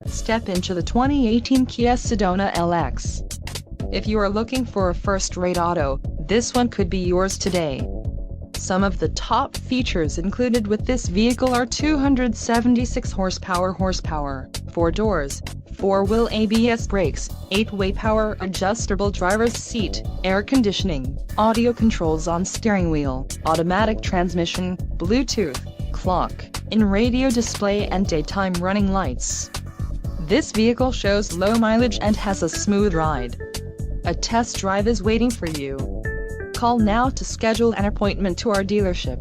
Step into the 2018 Kia Sedona LX. If you are looking for a first-rate auto, this one could be yours today. Some of the top features included with this vehicle are 276 horsepower, 4 doors, 4-wheel ABS brakes, 8-way power adjustable driver's seat, air conditioning, audio controls on steering wheel, automatic transmission, Bluetooth, clock, in-radio display and daytime running lights. This vehicle shows low mileage and has a smooth ride. A test drive is waiting for you. Call now to schedule an appointment to our dealership.